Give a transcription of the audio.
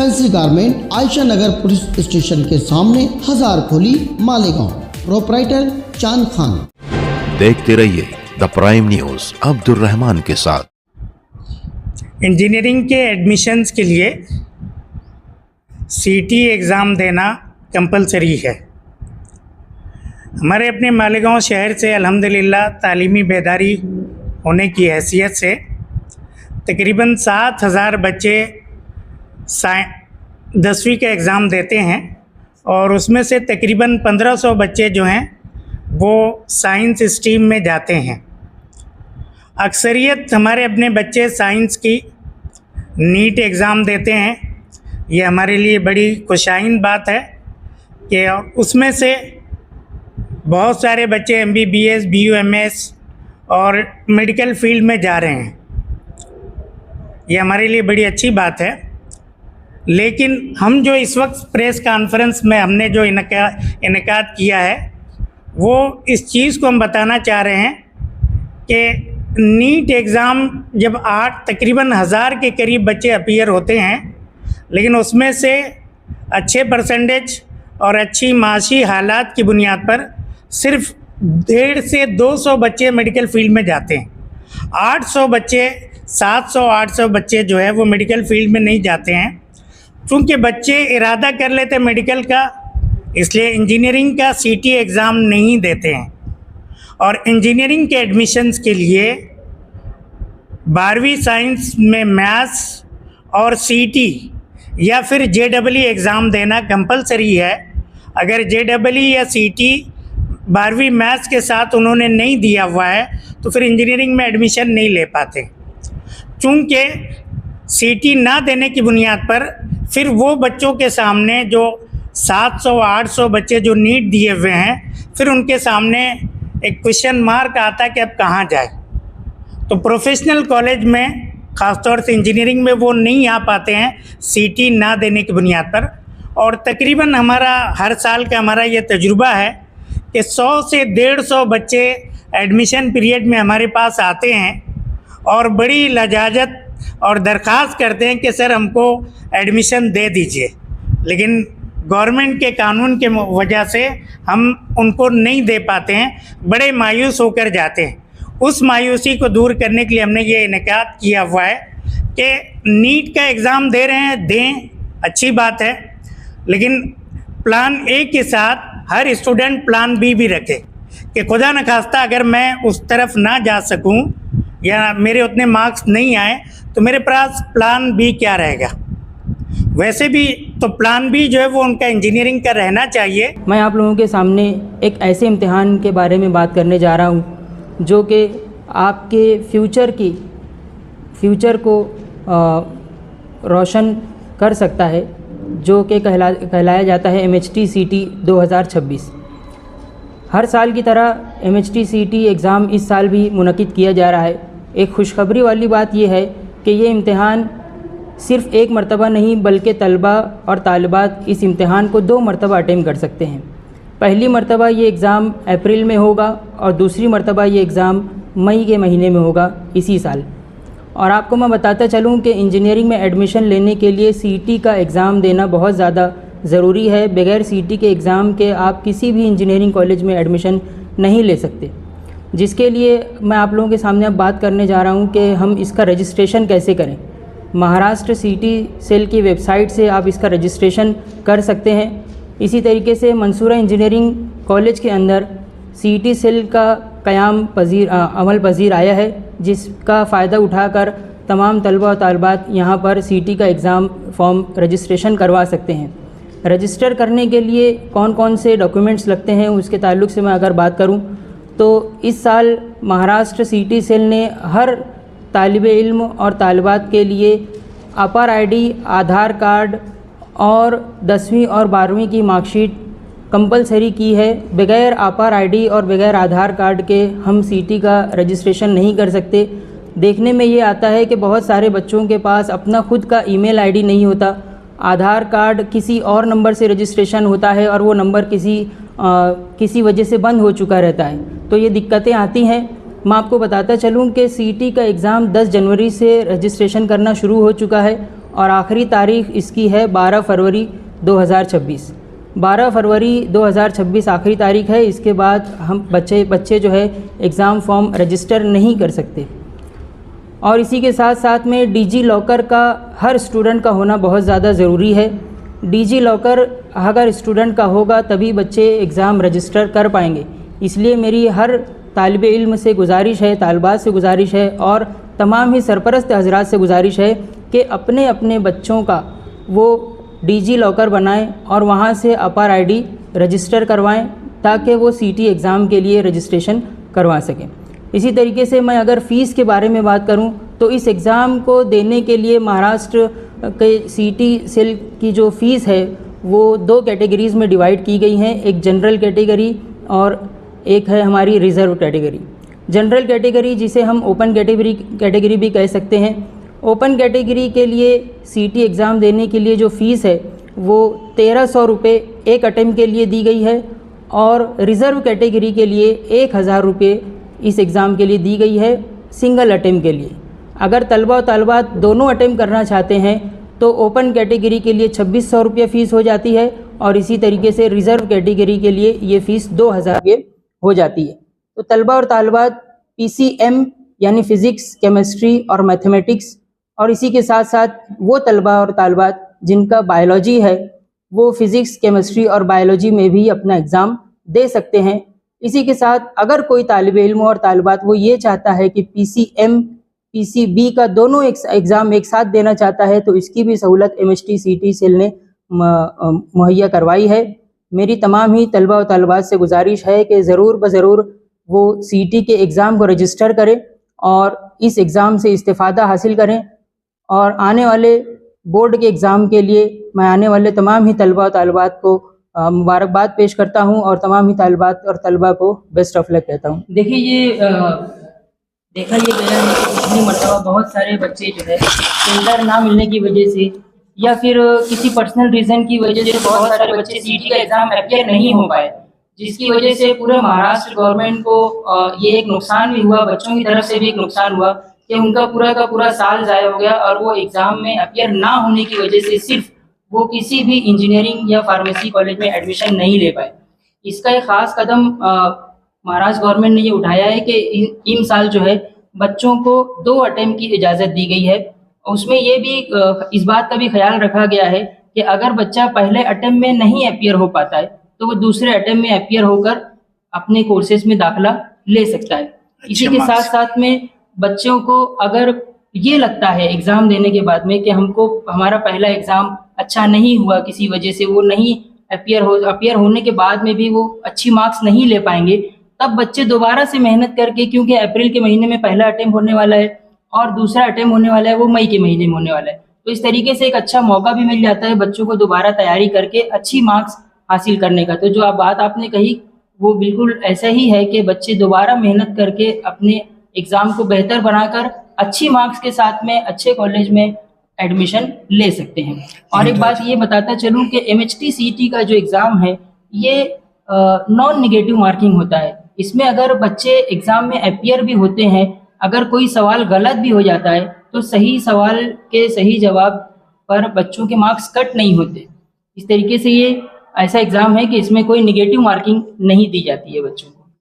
Fancy garment Ayesha नगर police station के सामने, हजार खोली, मालेगांव। प्रोपराइटर चांद खान। देखते रहिए the prime news Abdul Rahman के साथ। इंजीनियरिंग के एडमिशन्स के लिए सीटी एग्ज़ाम देना कंपलसरी है। हमारे अपने मालेगांव शहर से अल्हम्दुलिल्लाह तालीमी बेदारी होने की हैसियत से तकरीबन 7000 बच्चे 10वीं का एग्ज़ाम देते हैं और उसमें से तकरीबन 1500 बच्चे जो हैं वो साइंस स्ट्रीम में जाते हैं। अक्सरियत हमारे अपने बच्चे साइंस की नीट एग्ज़ाम देते हैं। ये हमारे लिए बड़ी खुशाइन बात है कि उसमें से बहुत सारे बच्चे MBBS, BUMS और मेडिकल फील्ड में जा रहे हैं। ये हमारे लिए बड़ी अच्छी बात है। लेकिन हम जो इस वक्त प्रेस कॉन्फ्रेंस में हमने जो इनकाद किया है वो इस चीज़ को हम बताना चाह रहे हैं कि नीट एग्ज़ाम जब तकरीबन 1000 के करीब बच्चे अपीयर होते हैं, लेकिन उसमें से अच्छे परसेंटेज और अच्छी माशी हालात की बुनियाद पर सिर्फ 150 से 200 बच्चे मेडिकल फील्ड में जाते हैं। 800 बच्चे 700-800 बच्चे जो है वो मेडिकल फील्ड में नहीं जाते हैं। चूँकि बच्चे इरादा कर लेते मेडिकल का, इसलिए इंजीनियरिंग का सीटी एग्ज़ाम नहीं देते हैं। और इंजीनियरिंग के एडमिशन्स के लिए 12वीं साइंस में मैथ्स और सीटी या फिर JEE एग्ज़ाम देना कंपलसरी है। अगर JEE या सीटी 12वीं मैथ्स के साथ उन्होंने नहीं दिया हुआ है तो फिर इंजीनियरिंग में एडमिशन नहीं ले पाते। चूँकि सीटी ना देने की बुनियाद पर फिर वो बच्चों के सामने जो 700-800 बच्चे जो नीट दिए हुए हैं, फिर उनके सामने एक क्वेश्चन मार्क आता है कि अब कहाँ जाए। तो प्रोफेशनल कॉलेज में ख़ासतौर से इंजीनियरिंग में वो नहीं आ पाते हैं सीटी ना देने की बुनियाद पर। और तकरीबन हमारा हर साल का हमारा ये तजुर्बा है कि 100 से 150 बच्चे एडमिशन पीरियड में हमारे पास आते हैं और बड़ी लजाजत और दरख्वास्त करते हैं कि सर हमको एडमिशन दे दीजिए, लेकिन गवर्नमेंट के कानून के वजह से हम उनको नहीं दे पाते हैं, बड़े मायूस होकर जाते हैं। उस मायूसी को दूर करने के लिए हमने ये इनेकाद किया हुआ है कि नीट का एग्ज़ाम दे रहे हैं, दें, अच्छी बात है, लेकिन प्लान A के साथ हर स्टूडेंट प्लान B भी रखे कि खुदा न खास्ता अगर मैं उस तरफ ना जा सकूं या मेरे उतने मार्क्स नहीं आए तो मेरे पास प्लान B क्या रहेगा। वैसे भी तो प्लान B जो है वो उनका इंजीनियरिंग का रहना चाहिए। मैं आप लोगों के सामने एक ऐसे इम्तिहान के बारे में बात करने जा रहा हूँ जो कि आपके फ्यूचर को रोशन कर सकता है, जो कि कहलाया जाता है MHT-CT 2026। हर साल की तरह MHT-CT एग्ज़ाम इस साल भी मुनक़िद किया जा रहा है। एक खुशखबरी वाली बात यह है कि ये इम्तिहान सिर्फ़ एक मरतबा नहीं बल्कि तलबा और तालिबात इस इम्तिहान को 2 मरतबा अटेम्प्ट कर सकते हैं। पहली मरतबा ये एग्ज़ाम अप्रैल में होगा और दूसरी मरतबा ये एग्ज़ाम मई के महीने में होगा इसी साल। और आपको मैं बताता चलूँ कि इंजीनियरिंग में एडमिशन लेने के लिए सीटी का एग्ज़ाम देना बहुत ज़्यादा ज़रूरी है। बग़ैर सीटी के एग्ज़ाम के आप किसी भी इंजीनियरिंग कॉलेज में एडमिशन नहीं ले सकते, जिसके लिए मैं आप लोगों के सामने अब बात करने जा रहा हूँ कि हम इसका रजिस्ट्रेशन कैसे करें। महाराष्ट्र सीटी सेल की वेबसाइट से आप इसका रजिस्ट्रेशन कर सकते हैं। इसी तरीके से मंसूरा इंजीनियरिंग कॉलेज के अंदर सीटी सेल का अमल पजीर आया है, जिसका फ़ायदा उठाकर तमाम तलबा और तालिबात यहाँ पर सीटी का एग्ज़ाम फॉर्म रजिस्ट्रेशन करवा सकते हैं। रजिस्टर करने के लिए कौन कौन से डॉक्यूमेंट्स लगते हैं उसके ताल्लुक़ से मैं अगर बात करूँ तो इस साल महाराष्ट्र सीटी सेल ने हर तालिब इल्म और तालिबात के लिए अपर ID, आधार कार्ड और 10वीं और 12वीं की मार्कशीट कंपलसरी की है। बग़ैर अपर ID और बग़ैर आधार कार्ड के हम सीटी का रजिस्ट्रेशन नहीं कर सकते। देखने में ये आता है कि बहुत सारे बच्चों के पास अपना खुद का ईमेल ID नहीं होता, आधार कार्ड किसी और नंबर से रजिस्ट्रेशन होता है और वो नंबर किसी वजह से बंद हो चुका रहता है, तो ये दिक्कतें आती हैं। मैं आपको बताता चलूँ कि सीटी का एग्ज़ाम 10 जनवरी से रजिस्ट्रेशन करना शुरू हो चुका है और आखिरी तारीख इसकी है 12 फरवरी 2026। 12 फरवरी 2026 आखिरी तारीख है। इसके बाद हम बच्चे जो है एग्ज़ाम फॉर्म रजिस्टर नहीं कर सकते। और इसी के साथ साथ में डिजी लॉकर का हर स्टूडेंट का होना बहुत ज़्यादा ज़रूरी है। डिजी लॉकर अगर स्टूडेंट का होगा तभी बच्चे एग्ज़ाम रजिस्टर कर पाएंगे। इसलिए मेरी हर तालिब इल्म से गुजारिश है, तालिबात से गुजारिश है और तमाम ही सरपरस्त हजरात से गुजारिश है कि अपने अपने बच्चों का वो डिजी लॉकर बनाएं और वहाँ से अपार आईडी रजिस्टर करवाएं ताकि वो सीटी एग्ज़ाम के लिए रजिस्ट्रेशन करवा सकें। इसी तरीके से मैं अगर फ़ीस के बारे में बात करूं तो इस एग्ज़ाम को देने के लिए महाराष्ट्र के सीटी सेल की जो फ़ीस है वो 2 कैटेगरीज़ में डिवाइड की गई हैं, एक जनरल कैटेगरी और एक है हमारी रिज़र्व कैटेगरी। जनरल कैटेगरी जिसे हम ओपन कैटेगरी भी कह सकते हैं। ओपन कैटेगरी के लिए सीटी एग्ज़ाम देने के लिए जो फ़ीस है वो 1300 रुपये एक अटेम्प्ट के लिए दी गई है और रिज़र्व कैटेगरी के लिए 1000 रुपये इस एग्ज़ाम के लिए दी गई है सिंगल अटेम्प्ट के लिए। अगर तलबा और तालिबात दोनों अटेम्प्ट करना चाहते हैं तो ओपन कैटेगरी के लिए 2600 रुपये फ़ीस हो जाती है और इसी तरीके से रिज़र्व कैटेगरी के लिए ये फ़ीस 2000 रुपये हो जाती है। तो तलबा और तालिबात PCM यानी फ़िज़िक्स, केमिस्ट्री और मैथमेटिक्स और इसी के साथ साथ वो तलबा और तालिबात जिनका बायोलॉजी है वो फ़िज़िक्स, केमिस्ट्री और बायोलॉजी में भी अपना एग्ज़ाम दे सकते हैं। इसी के साथ अगर कोई तालिब इल्म और तालिबात वो ये चाहता है कि PCM, PCB का दोनों एग्ज़ाम एक साथ देना चाहता है तो इसकी भी सहूलत MHT CT सेल ने मुहैया करवाई है। मेरी तमाम ही तलबा और तालिबात से गुजारिश है कि ज़रूर ब-ज़रूर वो CT के एग्ज़ाम को रजिस्टर करें और इस एग्ज़ाम से इस्तिफ़ादा हासिल करें और आने वाले बोर्ड के एग्ज़ाम के लिए मैं आने वाले तमाम ही तलबा और तालिबात को मुबारकबाद पेश करता हूं और तमाम ही तालिबात और तलबा को बेस्ट ऑफ लक कहता हूं। देखिए ये देखा ये गया है कि पिछली मरतबा बहुत सारे बच्चे जो है सेंटर ना मिलने की वजह से या फिर किसी पर्सनल रीज़न की वजह से बहुत सारे बच्चे सीटी का एग्ज़ाम अपियर नहीं हो पाए, जिसकी वजह से पूरे महाराष्ट्र गवर्नमेंट को ये एक नुकसान भी हुआ, बच्चों की तरफ से भी एक नुकसान हुआ कि उनका पूरा का पूरा साल ज़ाया हो गया और वो एग्ज़ाम में अपियर ना होने की वजह से सिर्फ वो किसी भी इंजीनियरिंग या फार्मेसी कॉलेज में एडमिशन नहीं ले पाए। इसका एक ख़ास कदम महाराष्ट्र गवर्नमेंट ने ये उठाया है कि इन साल जो है बच्चों को 2 अटेम्प्ट की इजाज़त दी गई है। उसमें ये भी इस बात का भी ख्याल रखा गया है कि अगर बच्चा पहले अटेम्प्ट में नहीं अपियर हो पाता है तो वो दूसरे अटेम्प्ट में अपियर होकर अपने कोर्सेज में दाखिला ले सकता है। इसी के साथ साथ में बच्चों को अगर ये लगता है एग्ज़ाम देने के बाद में कि हमको हमारा पहला एग्ज़ाम अच्छा नहीं हुआ, किसी वजह से वो नहीं अपियर होने के बाद में भी वो अच्छी मार्क्स नहीं ले पाएंगे, तब बच्चे दोबारा से मेहनत करके, क्योंकि अप्रैल के महीने में पहला अटेम्प्ट होने वाला है और दूसरा अटेम्प्ट होने वाला है वो मई के महीने में होने वाला है, तो इस तरीके से एक अच्छा मौका भी मिल जाता है बच्चों को दोबारा तैयारी करके अच्छी मार्क्स हासिल करने का। तो जो बात आपने कही वो बिल्कुल ऐसा ही है कि बच्चे दोबारा मेहनत करके अपने एग्ज़ाम को बेहतर बनाकर अच्छी मार्क्स के साथ में अच्छे कॉलेज में एडमिशन ले सकते हैं। और एक बात ये बताता चलूँ कि MHT CT का जो एग्ज़ाम है ये नॉन नेगेटिव मार्किंग होता है। इसमें अगर बच्चे एग्ज़ाम में अपियर भी होते हैं, अगर कोई सवाल गलत भी हो जाता है तो सही सवाल के सही जवाब पर बच्चों के मार्क्स कट नहीं होते। इस तरीके से ये ऐसा एग्ज़ाम है कि इसमें कोई नेगेटिव मार्किंग नहीं दी जाती है बच्चों को।